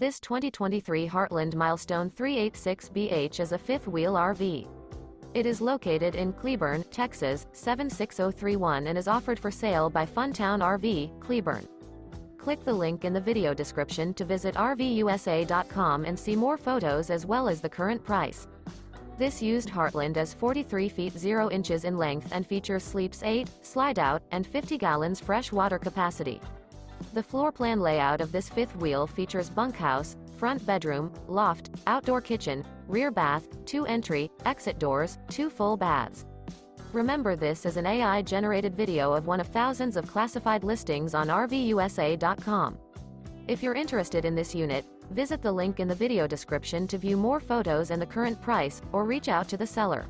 This 2023 Heartland Milestone 386BH is a fifth-wheel RV. It is located in Cleburne, Texas, 76031 and is offered for sale by Funtown RV, Cleburne. Click the link in the video description to visit RVUSA.com and see more photos as well as the current price. This used Heartland is 43 feet 0 inches in length and features sleeps 8, Slideout, and 50 gallons fresh water capacity. The floor plan layout of this fifth wheel features bunkhouse, front bedroom, loft, outdoor kitchen, rear bath, 2 entry, exit doors, 2 full baths. Remember, this is an AI-generated video of one of thousands of classified listings on RVUSA.com. If you're interested in this unit, visit the link in the video description to view more photos and the current price, or reach out to the seller.